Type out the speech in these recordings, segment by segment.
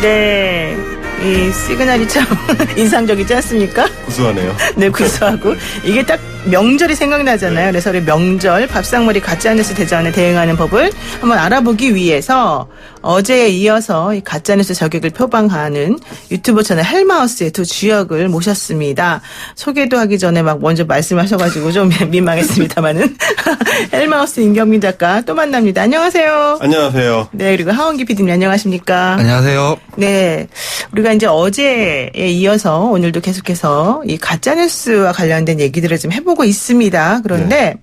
네. 이 시그널이 참 인상적이지 않습니까? 구수하네요. 네, 구수하고. 이게 딱 명절이 생각나잖아요. 그래서 우리 명절 밥상머리 가짜뉴스 대전에 대응하는 법을 한번 알아보기 위해서 어제에 이어서 이 가짜뉴스 저격을 표방하는 유튜브 채널 헬마우스의 두 주역을 모셨습니다. 소개도 하기 전에 막 먼저 말씀하셔가지고 좀 민망했습니다만은. 헬마우스 임경민 작가 또 만납니다. 안녕하세요. 안녕하세요. 네, 그리고 하원기 PD님 안녕하십니까? 안녕하세요. 네. 우리가 이제 어제에 이어서 오늘도 계속해서 이 가짜뉴스와 관련된 얘기들을 좀 해보고 있습니다. 그런데 네.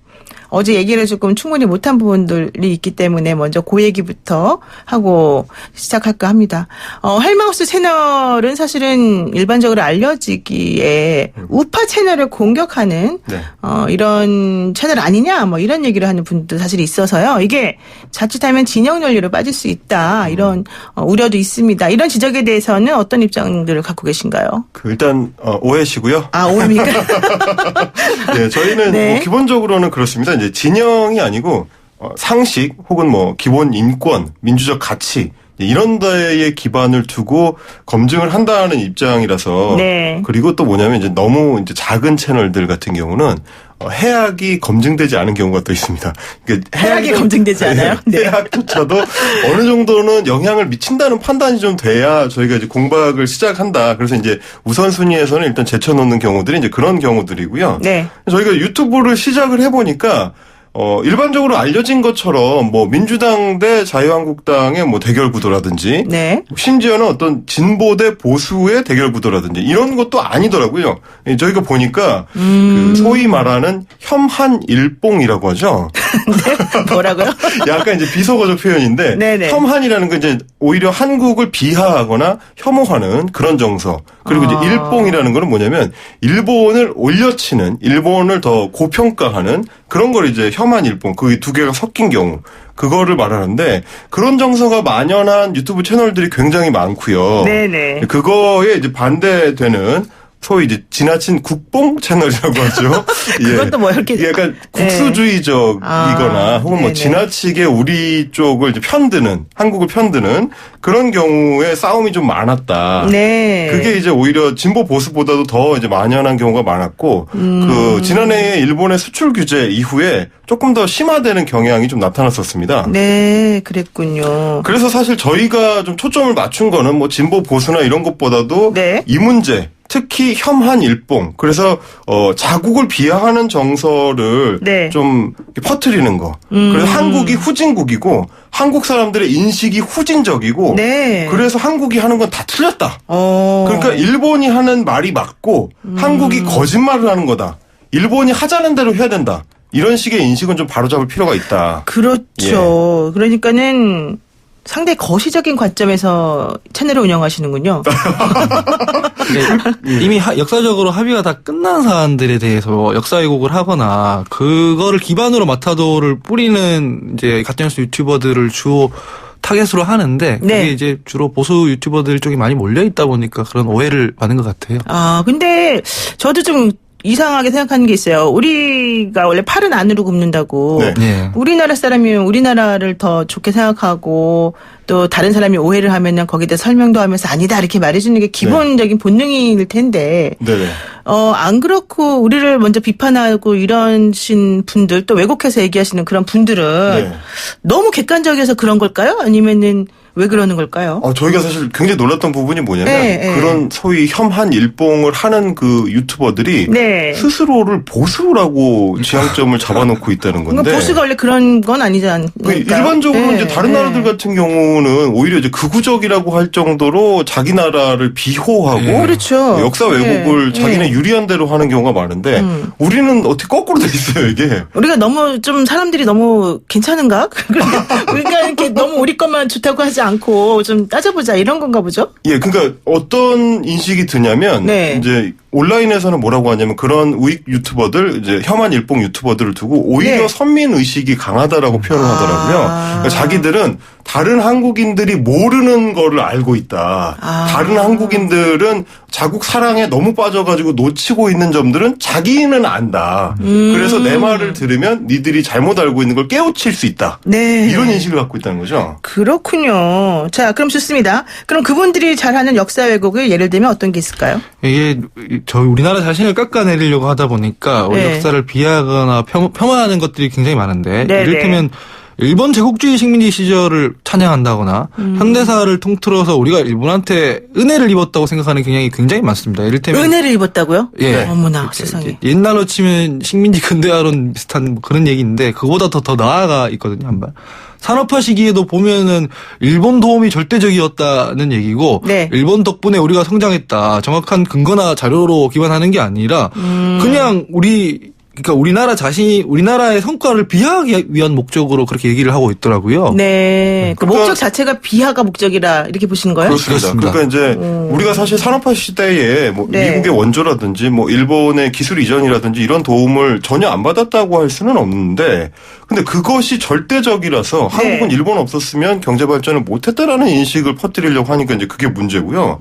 어제 얘기를 조금 충분히 못한 부분들이 있기 때문에 먼저 그 얘기부터 하고 시작할까 합니다. 헬마우스 채널은 사실은 일반적으로 알려지기에 우파 채널을 공격하는 네. 이런 채널 아니냐 뭐 이런 얘기를 하는 분도 사실 있어서요. 이게 자칫하면 진영 논리로 빠질 수 있다 이런 우려도 있습니다. 이런 지적에 대해서는 어떤 입장들을 갖고 계신가요? 일단 오해시고요. 아, 오해입니까? 네, 저희는 네. 뭐 기본적으로는 그렇습니다. 이제 진영이 아니고 상식 혹은 뭐 기본 인권, 민주적 가치 이런 데에 기반을 두고 검증을 한다는 입장이라서 네. 그리고 또 뭐냐면 이제 너무 이제 작은 채널들 같은 경우는 해악이 검증되지 않은 경우가 또 있습니다. 그러니까 해악이 검증되지 않아요? 네. 해악조차도 어느 정도는 영향을 미친다는 판단이 좀 돼야 저희가 이제 공박을 시작한다. 그래서 이제 우선순위에서는 일단 제쳐놓는 경우들이 이제 그런 경우들이고요. 네. 저희가 유튜브를 시작을 해보니까 일반적으로 알려진 것처럼 뭐 민주당 대 자유한국당의 뭐 대결 구도라든지 네. 심지어는 어떤 진보 대 보수의 대결 구도라든지 이런 것도 아니더라고요. 저희가 보니까 그 소위 말하는 혐한일봉이라고 하죠. 네? 뭐라고요? 약간 이제 비속어적 표현인데 네네. 혐한이라는 건 이제 오히려 한국을 비하하거나 혐오하는 그런 정서. 그리고 이제 일봉이라는 거는 뭐냐면 일본을 올려치는, 일본을 더 고평가하는 그런 걸 이제 혐한일봉, 그 두 개가 섞인 경우 그거를 말하는데 그런 정서가 만연한 유튜브 채널들이 굉장히 많고요. 네네. 그거에 이제 반대되는 소위 이제 지나친 국뽕 채널이라고 하죠. 그것도 뭐 이렇게 약간 국수주의적이거나 혹은 뭐 지나치게 우리 쪽을 이제 편드는 한국을 편드는 그런 경우에 싸움이 좀 많았다. 네. 그게 이제 오히려 진보 보수보다도 더 이제 만연한 경우가 많았고 그 지난해에 일본의 수출 규제 이후에 조금 더 심화되는 경향이 좀 나타났었습니다. 네, 그랬군요. 그래서 사실 저희가 좀 초점을 맞춘 거는 뭐 진보 보수나 이런 것보다도 네. 이 문제. 특히 혐한일봉. 그래서 자국을 비하하는 정서를 네. 좀 퍼뜨리는 거. 그래서 한국이 후진국이고 한국 사람들의 인식이 후진적이고 네. 그래서 한국이 하는 건 다 틀렸다. 그러니까 일본이 하는 말이 맞고 한국이 거짓말을 하는 거다. 일본이 하자는 대로 해야 된다. 이런 식의 인식은 좀 바로잡을 필요가 있다. 그렇죠. 예. 그러니까는 상당히 거시적인 관점에서 채널을 운영하시는군요. 네, 이미 역사적으로 합의가 다 끝난 사안들에 대해서 역사 왜곡을 하거나 그거를 기반으로 마타도를 뿌리는 이제 가짜뉴스 유튜버들을 주로 타겟으로 하는데 그게 네. 이제 주로 보수 유튜버들 쪽이 많이 몰려 있다 보니까 그런 오해를 받는 것 같아요. 아, 근데 저도 좀 이상하게 생각하는 게 있어요. 우리가 원래 팔은 안으로 굽는다고. 네. 네. 우리나라 사람이면 우리나라를 더 좋게 생각하고 또 다른 사람이 오해를 하면은 거기에 대해 설명도 하면서 아니다 이렇게 말해주는 게 기본적인 네. 본능일 텐데. 네네. 안 그렇고 우리를 먼저 비판하고 이러신 분들 또 왜곡해서 얘기하시는 그런 분들은 네. 너무 객관적이어서 그런 걸까요? 아니면은 왜 그러는 걸까요? 저희가 사실 굉장히 놀랐던 부분이 뭐냐면 네, 그런 소위 혐한일봉을 하는 그 유튜버들이 네. 스스로를 보수라고 지향점을 잡아놓고 있다는 건데. 보수가 원래 그런 건 아니지 않을까요? 일반적으로 네, 이제 다른 네. 나라들 같은 경우는 오히려 이제 극우적이라고 할 정도로 자기 나라를 비호하고 네. 그렇죠. 역사 왜곡을 네. 자기네 유리한 대로 하는 경우가 많은데 우리는 어떻게 거꾸로 돼 있어요 이게. 우리가 너무 좀 사람들이 너무 괜찮은가? 그러니까 이렇게 너무 우리 것만 좋다고 하지 않고 좀 따져보자 이런 건가 보죠? 예, 그러니까 어떤 인식이 드냐면 네. 이제 온라인에서는 뭐라고 하냐면 그런 우익 유튜버들, 이제 혐한 일봉 유튜버들을 두고 오히려 네. 선민 의식이 강하다라고 표현을 하더라고요. 그러니까 자기들은 다른 한국인들이 모르는 거를 알고 있다. 다른 한국인들은 자국 사랑에 너무 빠져가지고 놓치고 있는 점들은 자기는 안다. 그래서 내 말을 들으면 니들이 잘못 알고 있는 걸 깨우칠 수 있다. 네. 이런 인식을 갖고 있다는 거죠. 그렇군요. 자, 그럼 좋습니다. 그럼 그분들이 잘하는 역사 왜곡을 예를 들면 어떤 게 있을까요? 이게 저희 우리나라 자신을 깎아내리려고 하다 보니까 우리 네. 역사를 비하하거나 폄하하는 것들이 굉장히 많은데 네, 이를테면 일본 제국주의 식민지 시절을 찬양한다거나 현대사를 통틀어서 우리가 일본한테 은혜를 입었다고 생각하는 경향이 굉장히 많습니다. 이를테면 은혜를 입었다고요? 예. 어머나 세상에. 옛날로 치면 식민지 근대화론 비슷한 그런 얘기인데 그거보다 더 나아가 있거든요. 한번 산업화 시기에도 보면은 일본 도움이 절대적이었다는 얘기고 네. 일본 덕분에 우리가 성장했다. 정확한 근거나 자료로 기반하는 게 아니라 그냥 그러니까 우리나라 자신이 우리나라의 성과를 비하하기 위한 목적으로 그렇게 얘기를 하고 있더라고요. 네. 그 목적 자체가 비하가 목적이라 이렇게 보시는 거예요? 그렇습니다. 그러니까 이제 우리가 사실 산업화 시대에 뭐 네. 미국의 원조라든지 뭐 일본의 기술 이전이라든지 이런 도움을 전혀 안 받았다고 할 수는 없는데 근데 그것이 절대적이라서 네. 한국은 일본 없었으면 경제 발전을 못했다라는 인식을 퍼뜨리려고 하니까 이제 그게 문제고요.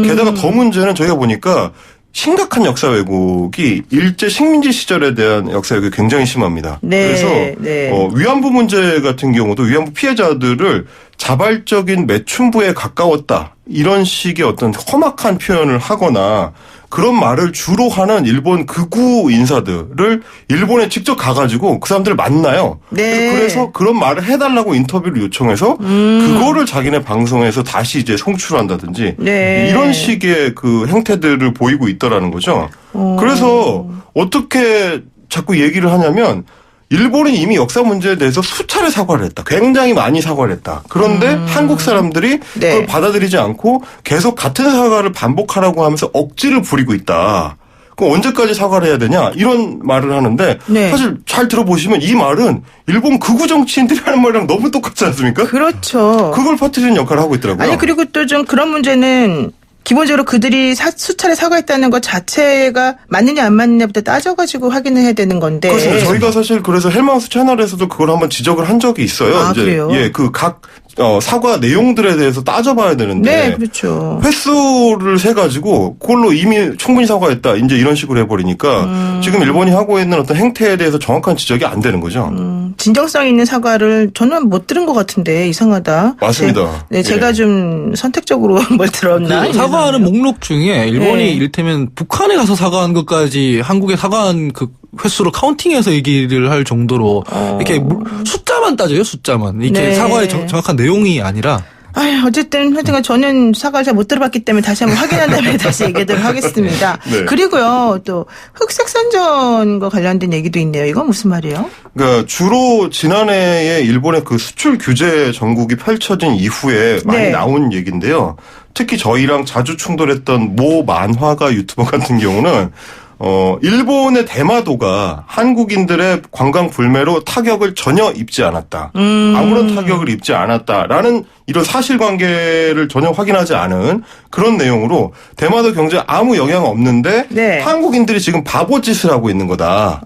게다가 더 문제는 저희가 보니까 심각한 역사 왜곡이 일제 식민지 시절에 대한 역사 왜곡이 굉장히 심합니다. 네, 그래서 네. 위안부 문제 같은 경우도 위안부 피해자들을 자발적인 매춘부에 가까웠다. 이런 식의 어떤 험악한 표현을 하거나 그런 말을 주로 하는 일본 극우 인사들을 일본에 직접 가가지고 그 사람들을 만나요. 네. 그래서 그런 말을 해달라고 인터뷰를 요청해서 그거를 자기네 방송에서 다시 이제 송출한다든지 네. 이런 식의 그 행태들을 보이고 있더라는 거죠. 그래서 어떻게 자꾸 얘기를 하냐면 일본이 이미 역사 문제에 대해서 수차례 사과를 했다. 굉장히 많이 사과를 했다. 그런데 한국 사람들이 네. 그걸 받아들이지 않고 계속 같은 사과를 반복하라고 하면서 억지를 부리고 있다. 그럼 언제까지 사과를 해야 되냐? 이런 말을 하는데 네. 사실 잘 들어보시면 이 말은 일본 극우 정치인들이 하는 말이랑 너무 똑같지 않습니까? 그렇죠. 그걸 퍼뜨리는 역할을 하고 있더라고요. 아니 그리고 또 좀 그런 문제는 기본적으로 그들이 수차례 사과했다는 것 자체가 맞느냐 안 맞느냐부터 따져가지고 확인을 해야 되는 건데. 그렇습니다. 저희가 사실 그래서 헬마우스 채널에서도 그걸 한번 지적을 한 적이 있어요. 아, 그래요? 예, 그 각 사과 내용들에 대해서 따져봐야 되는데. 네, 그렇죠. 횟수를 세가지고 그걸로 이미 충분히 사과했다. 이제 이런 식으로 해버리니까 지금 일본이 하고 있는 어떤 행태에 대해서 정확한 지적이 안 되는 거죠. 진정성 있는 사과를 저는 못 들은 것 같은데 이상하다. 맞습니다. 제가 예. 좀 선택적으로 뭘 들었나? 사과하는 목록 중에 일본이 네. 이를테면 북한에 가서 사과한 것까지 한국에 사과한 그 횟수로 카운팅해서 얘기를 할 정도로 이렇게 숫자만 따져요. 숫자만. 이렇게 네. 사과의 정확한 내용이 아니라. 어쨌든 하여튼 저는 사과를 잘 못 들어봤기 때문에 다시 한번 확인한 다음에 다시 얘기하도록 하겠습니다. 네. 그리고요 또 흑색선전과 관련된 얘기도 있네요. 이건 무슨 말이에요? 그러니까 주로 지난해에 일본의 그 수출 규제 전국이 펼쳐진 이후에 많이 네. 나온 얘기인데요. 특히 저희랑 자주 충돌했던 모 만화가 유튜버 같은 경우는 일본의 대마도가 한국인들의 관광 불매로 타격을 전혀 입지 않았다. 아무런 타격을 입지 않았다라는 이런 사실관계를 전혀 확인하지 않은 그런 내용으로 대마도 경제에 아무 영향 없는데 네. 한국인들이 지금 바보짓을 하고 있는 거다.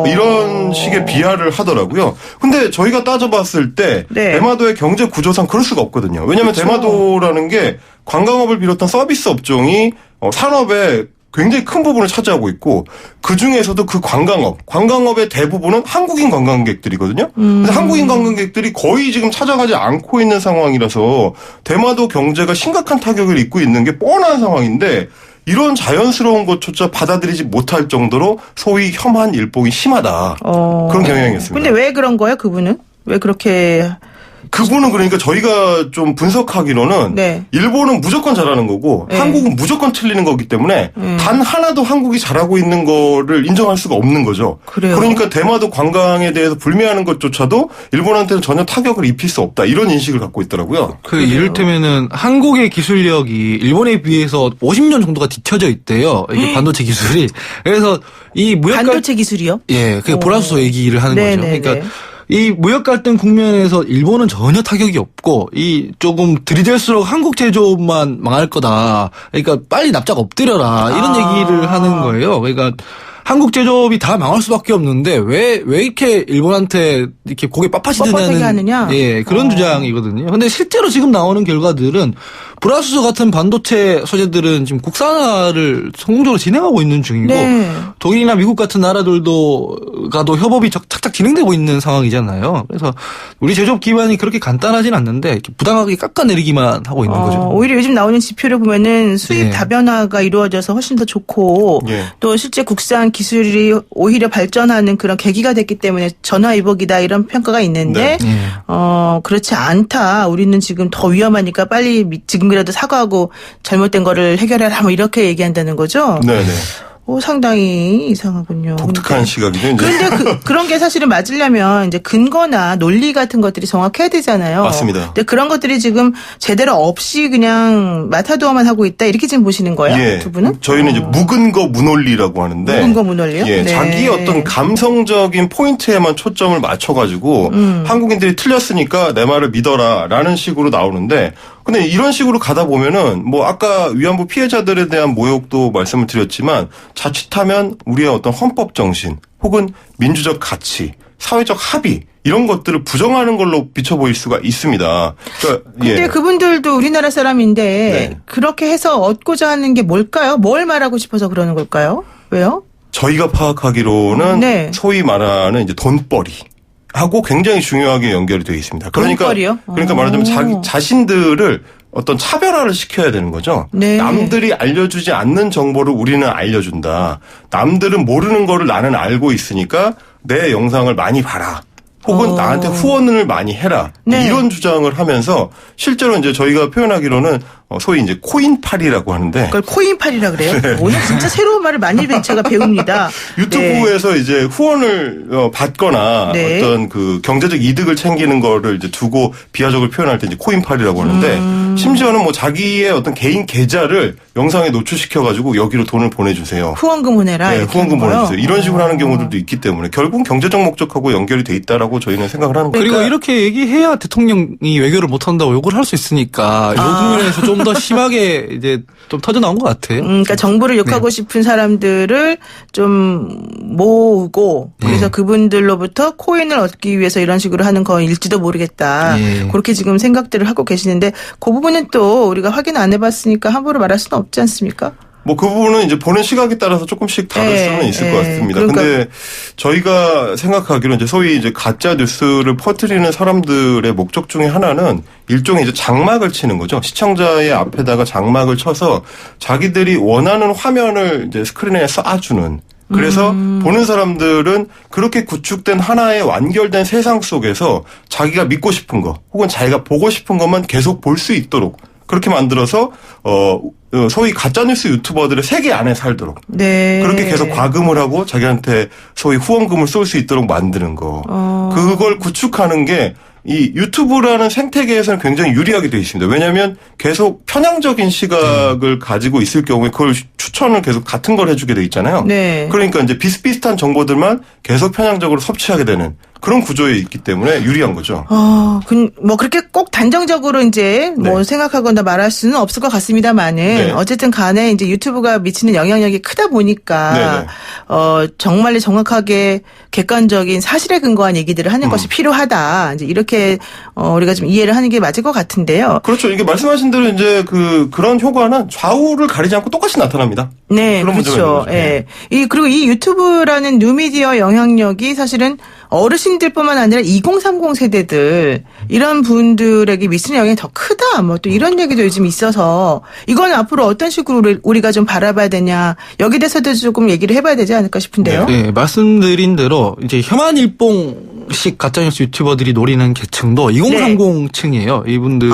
이런 식의 비하를 하더라고요. 근데 저희가 따져봤을 때 네. 대마도의 경제 구조상 그럴 수가 없거든요. 왜냐하면 그렇죠. 대마도라는 게 관광업을 비롯한 서비스 업종이 산업에 굉장히 큰 부분을 차지하고 있고 그중에서도 그 관광업의 대부분은 한국인 관광객들이거든요. 그래서 한국인 관광객들이 거의 지금 찾아가지 않고 있는 상황이라서 대마도 경제가 심각한 타격을 입고 있는 게 뻔한 상황인데 이런 자연스러운 것조차 받아들이지 못할 정도로 소위 혐한 일봉이 심하다. 그런 경향이었습니다. 근데 왜 그런 거예요, 그분은? 왜 그렇게? 그분은 그러니까 저희가 좀 분석하기로는 네. 일본은 무조건 잘하는 거고 네. 한국은 무조건 틀리는 거기 때문에 단 하나도 한국이 잘하고 있는 거를 인정할 수가 없는 거죠. 그래요? 그러니까 대마도 관광에 대해서 불매하는 것조차도 일본한테는 전혀 타격을 입힐 수 없다. 이런 인식을 갖고 있더라고요. 이를테면은 한국의 기술력이 일본에 비해서 50년 정도가 뒤처져 있대요. 이게 반도체 기술이. 그래서 이 무역 반도체 기술이요? 예, 그 보라수소 얘기를 하는 거죠. 그러니까 이 무역 갈등 국면에서 일본은 전혀 타격이 없고 이 조금 들이댈수록 한국 제조업만 망할 거다. 그러니까 빨리 납작 엎드려라 이런 얘기를 하는 거예요. 그러니까 한국 제조업이 다 망할 수밖에 없는데 왜 이렇게 일본한테 이렇게 고개 빳빳이 하느냐? 예, 그런 주장이거든요. 근데 실제로 지금 나오는 결과들은 브라스 같은 반도체 소재들은 지금 국산화를 성공적으로 진행하고 있는 중이고 네. 독일이나 미국 같은 나라들과도 협업이 착착 진행되고 있는 상황이잖아요. 그래서 우리 제조업 기반이 그렇게 간단하진 않는데 이렇게 부당하게 깎아내리기만 하고 있는 거죠. 오히려 요즘 나오는 지표를 보면은 수입 네. 다변화가 이루어져서 훨씬 더 좋고 또 실제 국산 기술이 오히려 발전하는 그런 계기가 됐기 때문에 전화위복이다 이런 평가가 있는데 그렇지 않다. 우리는 지금 더 위험하니까 빨리 지금이라도 사과하고 잘못된 거를 해결해라 뭐 이렇게 얘기한다는 거죠. 네네. 상당히 이상하군요. 독특한 시각이죠. 그런데 그런 게 사실은 맞으려면 이제 근거나 논리 같은 것들이 정확해야 되잖아요. 맞습니다. 근데 그런 것들이 지금 제대로 없이 그냥 마타도어만 하고 있다 이렇게 지금 보시는 거예요? 예. 두 분은? 저희는 이제 묵은거 무논리라고 하는데. 묵은거 무논리요? 예. 네. 자기의 어떤 감성적인 포인트에만 초점을 맞춰가지고 한국인들이 틀렸으니까 내 말을 믿어라라는 식으로 나오는데. 근데 이런 식으로 가다 보면은 뭐 아까 위안부 피해자들에 대한 모욕도 말씀을 드렸지만 자칫하면 우리의 어떤 헌법 정신 혹은 민주적 가치, 사회적 합의 이런 것들을 부정하는 걸로 비춰 보일 수가 있습니다. 그러니까 근데 그분들도 우리나라 사람인데 네. 그렇게 해서 얻고자 하는 게 뭘까요? 뭘 말하고 싶어서 그러는 걸까요? 왜요? 저희가 파악하기로는 소위 말하는 이제 돈벌이. 하고 굉장히 중요하게 연결이 되어 있습니다. 그러니까 말하자면 자신들을 어떤 차별화를 시켜야 되는 거죠. 네. 남들이 알려주지 않는 정보를 우리는 알려준다. 남들은 모르는 거를 나는 알고 있으니까 내 영상을 많이 봐라. 혹은 나한테 후원을 많이 해라. 네. 이런 주장을 하면서 실제로 이제 저희가 표현하기로는 소위 이제 코인팔이라고 하는데. 그걸 코인팔이라 그래요? 네. 오늘 진짜 새로운 말을 많이 제가 배웁니다. 유튜브에서 이제 후원을 받거나 어떤 그 경제적 이득을 챙기는 거를 이제 두고 비하적을 표현할 때 이제 코인팔이라고 하는데 심지어는 뭐 자기의 어떤 개인 계좌를 영상에 노출시켜가지고 여기로 돈을 보내주세요. 후원금 보내라. 네, 후원금 보내주세요. 이런 식으로 하는 경우들도 있기 때문에 결국은 경제적 목적하고 연결이 돼 있다라고 저희는 생각을 하는 거예요. 그리고 이렇게 얘기해야 대통령이 외교를 못한다고 욕을 할 수 있으니까 이 국면에서 좀 더 심하게 이제 좀 터져 나온 것 같아요. 그러니까 정부를 욕하고 싶은 사람들을 좀 모으고 그래서 그분들로부터 코인을 얻기 위해서 이런 식으로 하는 거일지도 모르겠다. 그렇게 지금 생각들을 하고 계시는데 그 부분은 또 우리가 확인 안 해봤으니까 함부로 말할 수는 없지 않습니까? 뭐 그 부분은 이제 보는 시각에 따라서 조금씩 다를 수는 있을 것 같습니다. 근데 저희가 생각하기로 이제 소위 이제 가짜 뉴스를 퍼뜨리는 사람들의 목적 중에 하나는 일종의 이제 장막을 치는 거죠. 시청자의 앞에다가 장막을 쳐서 자기들이 원하는 화면을 이제 스크린에 쏴주는. 그래서 보는 사람들은 그렇게 구축된 하나의 완결된 세상 속에서 자기가 믿고 싶은 거 혹은 자기가 보고 싶은 것만 계속 볼 수 있도록 그렇게 만들어서 소위 가짜뉴스 유튜버들의 세계 안에 살도록 그렇게 계속 과금을 하고 자기한테 소위 후원금을 쏠 수 있도록 만드는 거 그걸 구축하는 게 이 유튜브라는 생태계에서는 굉장히 유리하게 되어 있습니다. 왜냐하면 계속 편향적인 시각을 가지고 있을 경우에 그걸 추천을 계속 같은 걸 해주게 돼 있잖아요. 그러니까 이제 비슷비슷한 정보들만 계속 편향적으로 섭취하게 되는 그런 구조에 있기 때문에 유리한 거죠. 뭐 그렇게 꼭 단정적으로 이제 뭐 생각하거나 말할 수는 없을 것 같습니다만은 어쨌든 간에 이제 유튜브가 미치는 영향력이 크다 보니까 정말로 정확하게 객관적인 사실에 근거한 얘기들을 하는 것이 필요하다. 이제 이렇게 우리가 좀 이해를 하는 게 맞을 것 같은데요. 그렇죠. 이게 말씀하신 대로 이제 그런 효과는 좌우를 가리지 않고 똑같이 나타납니다. 네, 그렇죠. 예. 그리고 이 유튜브라는 뉴미디어 영향력이 사실은 어르신들뿐만 아니라 2030 세대들 이런 분들에게 미치는 영향이 더 크다. 뭐 또 이런 얘기도 요즘 있어서 이건 앞으로 어떤 식으로 우리가 좀 바라봐야 되냐 여기에 대해서도 조금 얘기를 해봐야 되지 않을까 싶은데요. 네, 말씀드린 대로 이제 혐한일봉식 가짜뉴스 유튜버들이 노리는 계층도 2030층이에요. 이분들은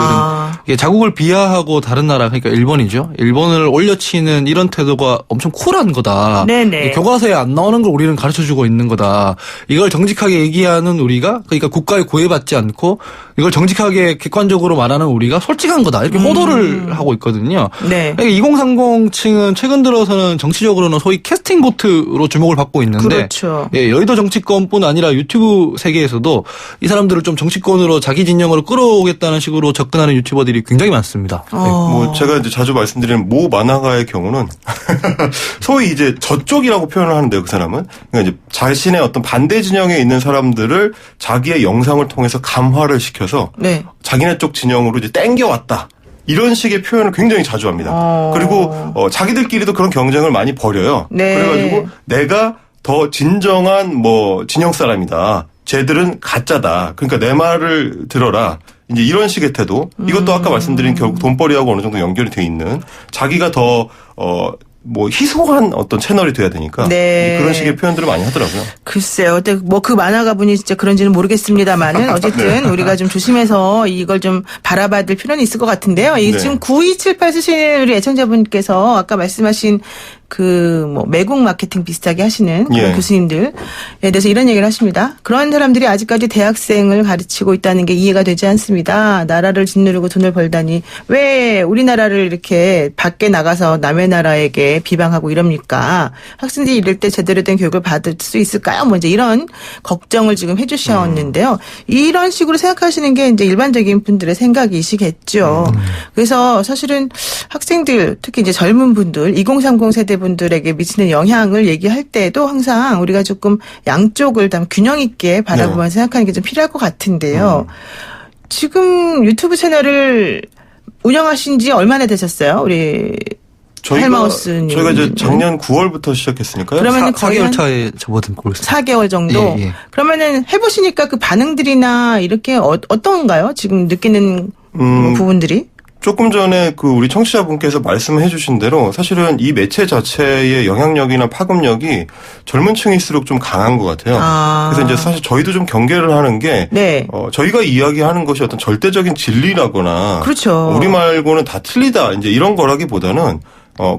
자국을 비하하고 다른 나라 그러니까 일본이죠. 일본을 올려치는 이런 태도가 엄청 쿨한 거다. 교과서에 안 나오는 걸 우리는 가르쳐주고 있는 거다. 이걸 정직하게 얘기하는 우리가 그러니까 국가에 구애받지 않고 이걸 정직하게 객관적으로 말하는 우리가 솔직한 거다. 이렇게 호도를 하고 있거든요. 그러니까 2030층은 최근 들어서는 정치적으로는 소위 캐스팅 보트로 주목을 받고 있는데 여의도 정치권뿐 아니라 유튜브 세계에서도 이 사람들을 좀 정치권으로 자기 진영으로 끌어오겠다는 식으로 접근하는 유튜버들이 굉장히 많습니다. 네. 뭐 제가 이제 자주 말씀드리는 모 만화가의 경우는 소위 이제 저쪽이라고 표현을 하는데요, 그 사람은. 그러니까 이제 자신의 어떤 반대 진영에 있는 사람들을 자기의 영상을 통해서 감화를 시켜서 네. 자기네 쪽 진영으로 이제 땡겨왔다. 이런 식의 표현을 굉장히 자주 합니다. 그리고 자기들끼리도 그런 경쟁을 많이 벌여요. 네. 그래가지고 내가 더 진정한 뭐 진영 사람이다. 쟤들은 가짜다. 그러니까 내 말을 들어라. 이제 이런 식의 태도. 이것도 아까 말씀드린 결국 돈벌이하고 어느 정도 연결이 돼 있는 자기가 더 뭐 희소한 어떤 채널이 돼야 되니까 네. 그런 식의 표현들을 많이 하더라고요. 글쎄요. 뭐 그 만화가 분이 진짜 그런지는 모르겠습니다만은 어쨌든 네. 우리가 좀 조심해서 이걸 좀 바라봐야 될 필요는 있을 것 같은데요. 이 네. 지금 9278 쓰시는 우리 애청자분께서 아까 말씀하신 뭐 매국 마케팅 비슷하게 하시는 그런 교수님들에 대해서 이런 얘기를 하십니다. 그런 사람들이 아직까지 대학생을 가르치고 있다는 게 이해가 되지 않습니다. 나라를 짓누르고 돈을 벌다니 왜 우리나라를 이렇게 밖에 나가서 남의 나라에게 비방하고 이럽니까? 학생들이 이럴 때 제대로 된 교육을 받을 수 있을까요? 뭐 이제 이런 걱정을 지금 해주셨는데요. 이런 식으로 생각하시는 게 이제 일반적인 분들의 생각이시겠죠. 그래서 사실은 학생들 특히 이제 젊은 분들 2030 세대 분들에게 미치는 영향을 얘기할 때도 항상 우리가 조금 양쪽을 다 균형 있게 바라보면서 네. 생각하는 게 좀 필요할 것 같은데요. 지금 유튜브 채널을 운영하신 지 얼마나 되셨어요? 우리 헬마우스님. 저희가 이제 작년 9월부터 시작했으니까요. 그러면은 4개월 차에 접어들고 있습니다. 4개월 정도? 예. 그러면은 해보시니까 그 반응들이나 이렇게 어떤가요? 지금 느끼는 부분들이? 조금 전에 그 우리 청취자분께서 말씀해 주신 대로 사실은 이 매체 자체의 영향력이나 파급력이 젊은 층일수록 좀 강한 것 같아요. 그래서 이제 사실 저희도 좀 경계를 하는 게 네. 저희가 이야기하는 것이 어떤 절대적인 진리라거나 그렇죠. 우리 말고는 다 틀리다 이제 이런 거라기보다는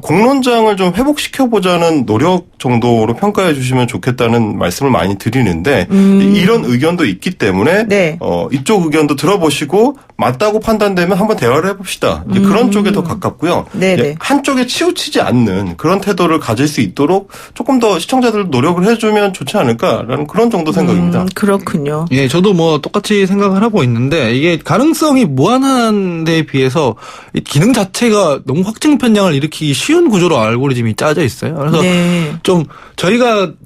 공론장을 좀 회복시켜보자는 노력 정도로 평가해 주시면 좋겠다는 말씀을 많이 드리는데 이런 의견도 있기 때문에 네. 이쪽 의견도 들어보시고 맞다고 판단되면 한번 대화를 해봅시다. 이제 그런 쪽에 더 가깝고요. 한쪽에 치우치지 않는 그런 태도를 가질 수 있도록 조금 더 시청자들 노력을 해주면 좋지 않을까라는 그런 정도 생각입니다. 그렇군요. 예, 저도 뭐 똑같이 생각을 하고 있는데 이게 가능성이 무한한 데에 비해서 이 기능 자체가 너무 확증 편향을 일으키기 쉬운 구조로 알고리즘이 짜져 있어요. 그래서 네. 좀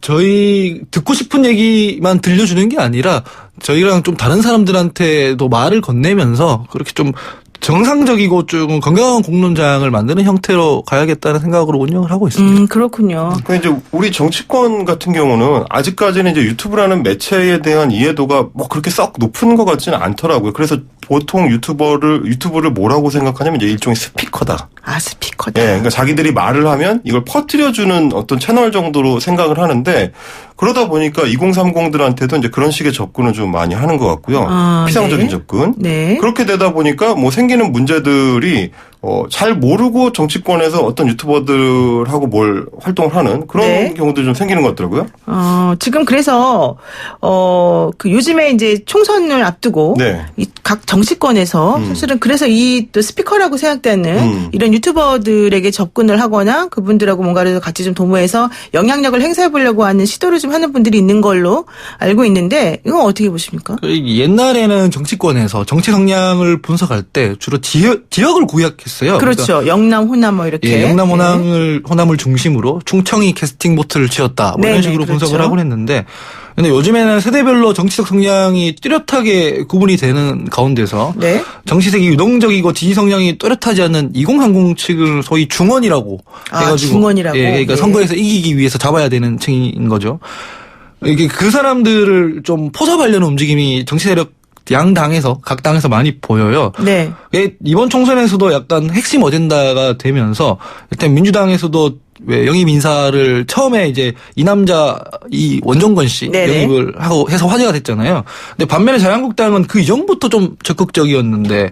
저희 듣고 싶은 얘기만 들려주는 게 아니라 저희랑 좀 다른 사람들한테도 말을 건네면서 그렇게 좀 정상적이고 좀 건강한 공론장을 만드는 형태로 가야겠다는 생각으로 운영을 하고 있습니다. 그렇군요. 그러니까 이제 우리 정치권 같은 경우는 아직까지는 이제 유튜브라는 매체에 대한 이해도가 뭐 그렇게 썩 높은 것 같지는 않더라고요. 그래서 보통 유튜브를 뭐라고 생각하냐면 이제 일종의 스피커다. 스피커다. 네, 그러니까 자기들이 말을 하면 이걸 퍼뜨려주는 어떤 채널 정도로 생각을 하는데 그러다 보니까 2030들한테도 이제 그런 식의 접근을 좀 많이 하는 것 같고요. 피상적인 네. 접근. 네. 그렇게 되다 보니까 뭐 생기는 문제들이 잘 모르고 정치권에서 어떤 유튜버들하고 뭘 활동을 하는 그런 네. 경우도 좀 생기는 것 같더라고요. 지금 그래서 그 요즘에 이제 총선을 앞두고 네. 각 정치권에서 사실은 그래서 이 또 스피커라고 생각되는 이런 유튜버들에게 접근을 하거나 그분들하고 뭔가를 같이 좀 도모해서 영향력을 행사해 보려고 하는 시도를 좀 하는 분들이 있는 걸로 알고 있는데 이건 어떻게 보십니까? 옛날에는 정치권에서 정치 성향을 분석할 때 주로 지역을 구약했어요. 그렇죠. 그러니까 영남, 호남 뭐 이렇게. 예, 영남, 호남을 중심으로 충청이 캐스팅 보트를 치었다. 뭐 이런 식으로 그렇죠. 분석을 하곤 했는데 근데 요즘에는 세대별로 정치적 성향이 뚜렷하게 구분이 되는 가운데서 네. 정치색이 유동적이고 지지 성향이 뚜렷하지 않는 2030 측을 소위 중원이라고 해가지고 중원이라고. 예, 그러니까 네. 선거에서 이기기 위해서 잡아야 되는 층인 거죠. 이게 그 사람들을 좀 포섭하려는 움직임이 정치 세력 양 당에서 각 당에서 많이 보여요. 네. 이번 총선에서도 약간 핵심 어젠다가 되면서 일단 민주당에서도 왜 영입 인사를 처음에 이제 이 원정권 씨 네네. 영입을 하고 해서 화제가 됐잖아요. 근데 반면에 자유한국당은 그 이전부터 좀 적극적이었는데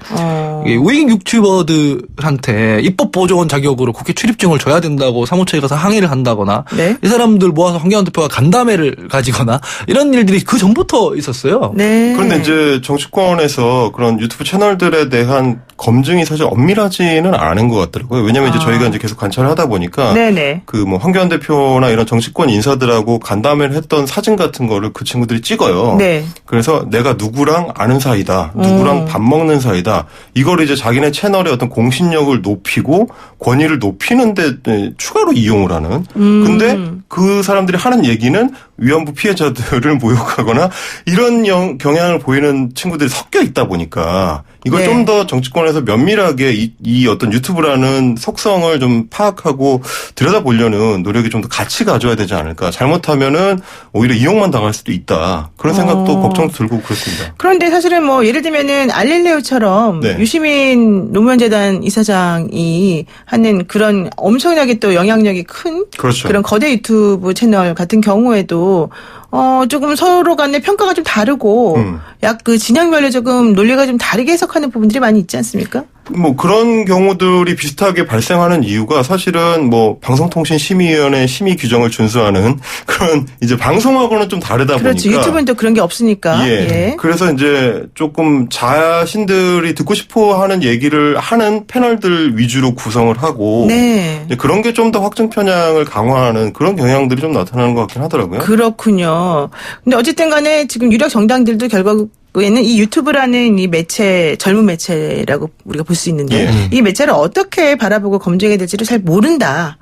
우익 유튜버들한테 입법 보조원 자격으로 국회 출입증을 줘야 된다고 사무처에 가서 항의를 한다거나 네. 이 사람들 모아서 황교안 대표가 간담회를 가지거나 이런 일들이 그 전부터 있었어요. 네. 그런데 이제 정치권에서 그런 유튜브 채널들에 대한 검증이 사실 엄밀하지는 않은 것 같더라고요. 왜냐하면 이제 저희가 이제 계속 관찰을 하다 보니까 그 뭐 황교안 대표나 이런 정치권 인사들하고 간담회를 했던 사진 같은 거를 그 친구들이 찍어요. 네. 그래서 내가 누구랑 아는 사이다, 누구랑 밥 먹는 사이다. 이걸 이제 자기네 채널의 어떤 공신력을 높이고 권위를 높이는데 추가로 이용을 하는. 근데 그 사람들이 하는 얘기는 위안부 피해자들을 모욕하거나 이런 경향을 보이는 친구들이 섞여 있다 보니까 이걸 좀 더 정치권에서 면밀하게 이 어떤 유튜브라는 속성을 좀 파악하고 들여다보려는 노력이 좀 더 같이 가져야 되지 않을까. 잘못하면은 오히려 이용만 당할 수도 있다. 그런 생각도 걱정도 들고 그렇습니다. 그런데 사실은 뭐 예를 들면은 알릴레오처럼 유시민 노무현재단 이사장이 하는 그런 엄청나게 또 영향력이 큰 그런 거대 유튜브 채널 같은 경우에도 조금 서로 간의 평가가 좀 다르고 약 그 진영별로 조금 논리가 좀 다르게 해석하는 부분들이 많이 있지 않습니까? 뭐 그런 경우들이 비슷하게 발생하는 이유가 사실은 뭐 방송통신심의위원회 심의 규정을 준수하는 그런 이제 방송하고는 좀 다르다 보니까. 그렇죠. 유튜브는 또 그런 게 없으니까. 예. 그래서 이제 조금 자신들이 듣고 싶어 하는 얘기를 하는 패널들 위주로 구성을 하고. 네. 그런 게 좀 더 확증 편향을 강화하는 그런 경향들이 좀 나타나는 것 같긴 하더라고요. 그렇군요. 근데 어쨌든 간에 지금 유력 정당들도 결국에는 이 유튜브라는 이 매체, 젊은 매체라고 우리가 볼 수 있는데 이 매체를 어떻게 바라보고 검증해야 될지를 잘 모른다.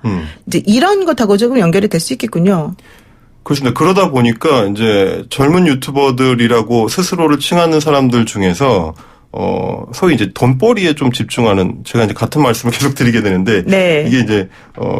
이제 이런 것하고 조금 연결이 될 수 있겠군요. 그렇습니다. 그러다 보니까 이제 젊은 유튜버들이라고 스스로를 칭하는 사람들 중에서 소위 이제 돈벌이에 좀 집중하는, 제가 이제 같은 말씀을 계속 드리게 되는데, 이게 이제,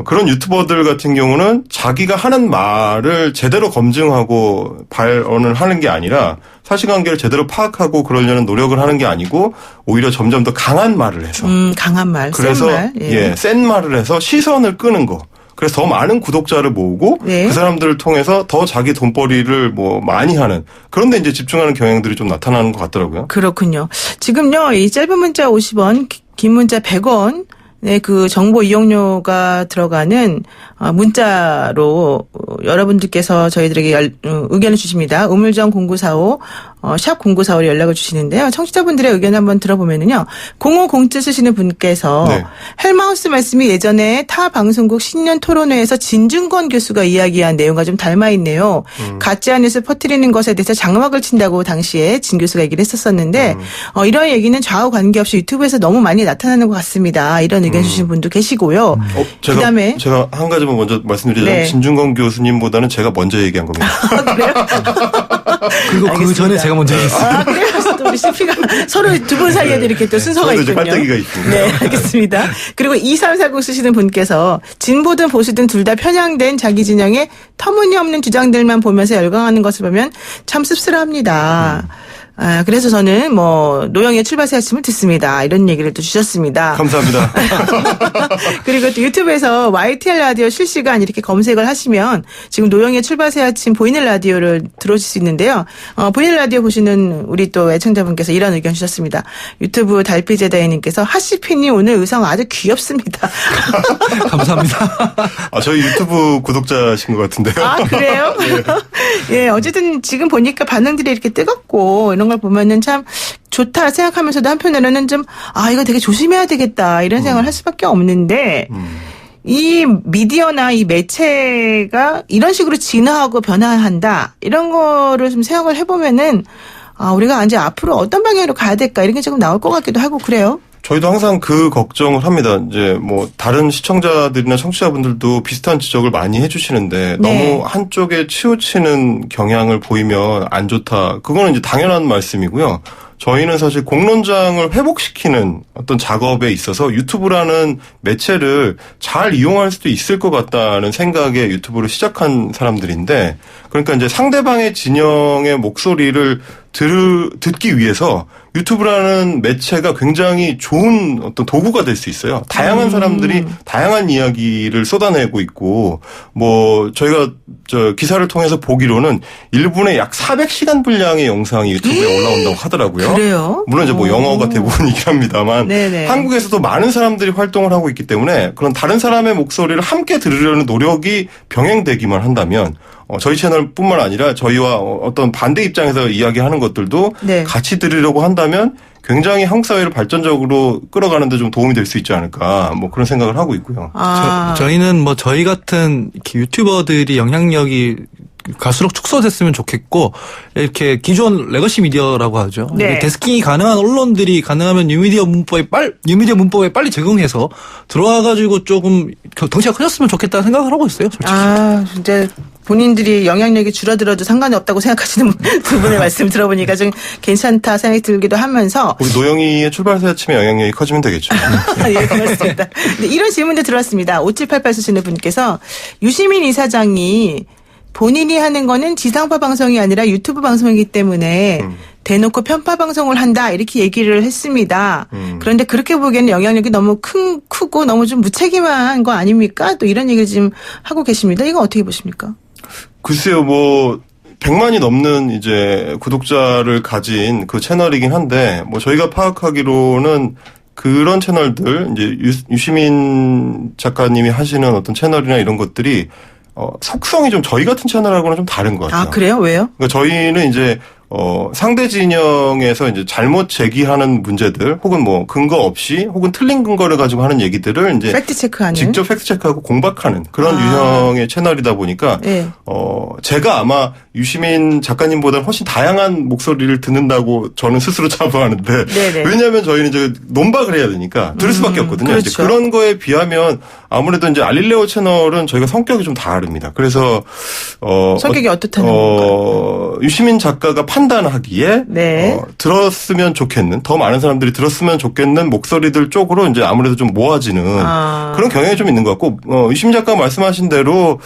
그런 유튜버들 같은 경우는 자기가 하는 말을 제대로 검증하고 발언을 하는 게 아니라 사실관계를 제대로 파악하고 그러려는 노력을 하는 게 아니고 오히려 점점 더 강한 말을 해서. 강한 말, 그래서, 센 말. 센 말을 해서 시선을 끄는 거. 그래서 더 많은 구독자를 모으고 그 사람들을 통해서 더 자기 돈벌이를 뭐 많이 하는, 그런데 이제 집중하는 경향들이 좀 나타나는 것 같더라고요. 그렇군요. 지금요, 이 짧은 문자 50원, 긴 문자 100원, 그 정보 이용료가 들어가는 문자로 여러분들께서 저희들에게 의견을 주십니다. 우물정 0945 샵 0945로 연락을 주시는데요. 청취자분들의 의견 한번 들어보면은요. 0507 쓰시는 분께서 헬마우스 말씀이 예전에 타 방송국 신년 토론회에서 진중권 교수가 이야기한 내용과 좀 닮아 있네요. 가짜 뉴스 퍼뜨리는 것에 대해서 장막을 친다고 당시에 진 교수가 얘기를 했었었는데 이런 얘기는 좌우 관계없이 유튜브에서 너무 많이 나타나는 것 같습니다. 이런 의견 주신 분도 계시고요. 그다음에 제가 한 가지만 먼저 말씀드리자면 진중권 교수님보다는 제가 먼저 얘기한 겁니다. 그래요? 그리고 그 전에 제가 먼저 했어요. 그래요? 또 우리 CP가 서로 두 분 사이에도 이렇게 또 순서가 있군요. 빨대기가 있군요. 네, 알겠습니다. 그리고 2340 쓰시는 분께서 진보든 보수든 둘 다 편향된 자기 진영의 터무니없는 주장들만 보면서 열광하는 것을 보면 참 씁쓸합니다. 그래서 저는 뭐 노영의 출발새 아침을 듣습니다. 이런 얘기를 또 주셨습니다. 감사합니다. 그리고 또 유튜브에서 YTN 라디오 실시간 이렇게 검색을 하시면 지금 노영의 출발새 아침 보이는 라디오를 들어오실 수 있는데요. 보이는 라디오 보시는 우리 또 애청자분께서 이런 의견 주셨습니다. 유튜브 달빛제다이님께서 하시피님 오늘 의상 아주 귀엽습니다. 감사합니다. 저희 유튜브 구독자신 것 같은데요. 그래요? 예, 어쨌든 지금 보니까 반응들이 이렇게 뜨겁고 이런 걸 보면은 참 좋다 생각하면서도 한편으로는 좀 이거 되게 조심해야 되겠다 이런 생각을 할 수밖에 없는데 이 미디어나 이 매체가 이런 식으로 진화하고 변화한다 이런 거를 좀 생각을 해보면은 우리가 이제 앞으로 어떤 방향으로 가야 될까 이런 게 조금 나올 것 같기도 하고 그래요. 저희도 항상 그 걱정을 합니다. 이제 뭐 다른 시청자들이나 청취자분들도 비슷한 지적을 많이 해주시는데 너무 한쪽에 치우치는 경향을 보이면 안 좋다. 그거는 이제 당연한 말씀이고요. 저희는 사실 공론장을 회복시키는 어떤 작업에 있어서 유튜브라는 매체를 잘 이용할 수도 있을 것 같다는 생각에 유튜브를 시작한 사람들인데, 그러니까 이제 상대방의 진영의 목소리를 듣기 위해서 유튜브라는 매체가 굉장히 좋은 어떤 도구가 될 수 있어요. 다양한 사람들이 다양한 이야기를 쏟아내고 있고, 뭐 저희가 기사를 통해서 보기로는 1분에 약 400시간 분량의 영상이 유튜브에 올라온다고 하더라고요. 그래요? 물론 이제 뭐 영어가 대부분이긴 합니다만 한국에서도 많은 사람들이 활동을 하고 있기 때문에 그런 다른 사람의 목소리를 함께 들으려는 노력이 병행되기만 한다면 저희 채널뿐만 아니라 저희와 어떤 반대 입장에서 이야기하는 것들도 같이 들으려고 한다면 굉장히 한국 사회를 발전적으로 끌어가는데 좀 도움이 될 수 있지 않을까 뭐 그런 생각을 하고 있고요. 저희는 뭐 저희 같은 이렇게 유튜버들이 영향력이 갈수록 축소됐으면 좋겠고 이렇게 기존 레거시 미디어라고 하죠. 네. 데스킹이 가능한 언론들이 가능하면 뉴미디어 문법에 빨리 적응해서 들어와가지고 조금 덩치가 커졌으면 좋겠다는 생각을 하고 있어요. 솔직히. 진짜 본인들이 영향력이 줄어들어도 상관이 없다고 생각하시는 두 분의 말씀 들어보니까 좀 괜찮다 생각이 들기도 하면서. 우리 노영희의 출발사 아침에 영향력이 커지면 되겠죠. 예, 고맙습니다. 근데 이런 질문도 들어왔습니다. 5788 쓰시는 분께서 유시민 이사장이 본인이 하는 거는 지상파 방송이 아니라 유튜브 방송이기 때문에 대놓고 편파 방송을 한다 이렇게 얘기를 했습니다. 그런데 그렇게 보기에는 영향력이 너무 크고 너무 좀 무책임한 거 아닙니까? 또 이런 얘기를 지금 하고 계십니다. 이거 어떻게 보십니까? 글쎄요, 뭐 100만이 넘는 이제 구독자를 가진 그 채널이긴 한데 뭐 저희가 파악하기로는 그런 채널들 이제 유시민 작가님이 하시는 어떤 채널이나 이런 것들이 속성이 좀 저희 같은 채널하고는 좀 다른 것 같아요. 그래요? 왜요? 그러니까 저희는 이제 상대 진영에서 이제 잘못 제기하는 문제들 혹은 뭐 근거 없이 혹은 틀린 근거를 가지고 하는 얘기들을 이제 팩트 체크하는 직접 팩트 체크하고 공박하는 그런 유형의 채널이다 보니까 네. 제가 아마 유시민 작가님보다 훨씬 다양한 목소리를 듣는다고 저는 스스로 자부하는데 네네. 왜냐하면 저희는 이제 논박을 해야 되니까 들을 수밖에 없거든요. 그렇죠. 이제 그런 거에 비하면 아무래도 이제 알릴레오 채널은 저희가 성격이 좀 다릅니다. 그래서 성격이 어떻다는 건가요? 유시민 작가가 판단하기에 네. 들었으면 좋겠는 더 많은 사람들이 들었으면 좋겠는 목소리들 쪽으로 이제 아무래도 좀 모아지는 그런 경향이 좀 있는 것 같고 유시민 작가 말씀하신 대로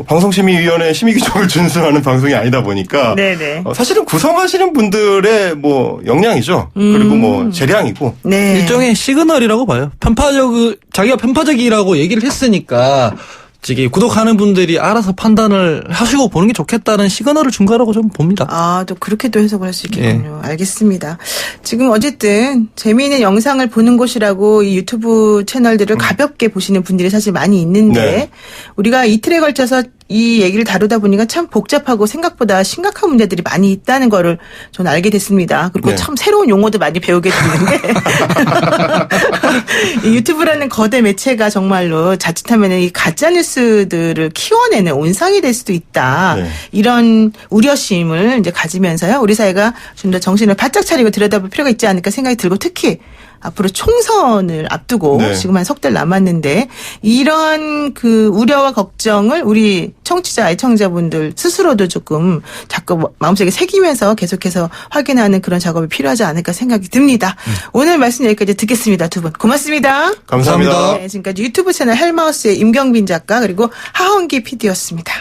방송심의위원회 심의 규정을 준수하는 방송이 아니다 보니까 네네. 사실은 구성하시는 분들의 뭐 역량이죠. 그리고 뭐 재량이고 네. 일종의 시그널이라고 봐요. 자기가 편파적이라고 얘기를 했으니까 구독하는 분들이 알아서 판단을 하시고 보는 게 좋겠다는 시그널을 준 거라고 좀 봅니다. 또 그렇게도 해석을 할 수 있겠군요. 예. 알겠습니다. 지금 어쨌든 재미있는 영상을 보는 곳이라고 이 유튜브 채널들을 가볍게 보시는 분들이 사실 많이 있는데 네. 우리가 이틀에 걸쳐서 이 얘기를 다루다 보니까 참 복잡하고 생각보다 심각한 문제들이 많이 있다는 거를 저는 알게 됐습니다. 그리고 네. 참 새로운 용어도 많이 배우게 됐는데 이 유튜브라는 거대 매체가 정말로 자칫하면 이 가짜뉴스들을 키워내는 온상이 될 수도 있다. 네. 이런 우려심을 이제 가지면서요. 우리 사회가 좀 더 정신을 바짝 차리고 들여다볼 필요가 있지 않을까 생각이 들고 특히 앞으로 총선을 앞두고 네. 지금 한 석 달 남았는데 이런 그 우려와 걱정을 우리 청취자, 애청자분들 스스로도 조금 자꾸 마음속에 새기면서 계속해서 확인하는 그런 작업이 필요하지 않을까 생각이 듭니다. 오늘 말씀 여기까지 듣겠습니다. 두 분 고맙습니다. 감사합니다. 네, 지금까지 유튜브 채널 헬마우스의 임경빈 작가 그리고 하헌기 PD였습니다.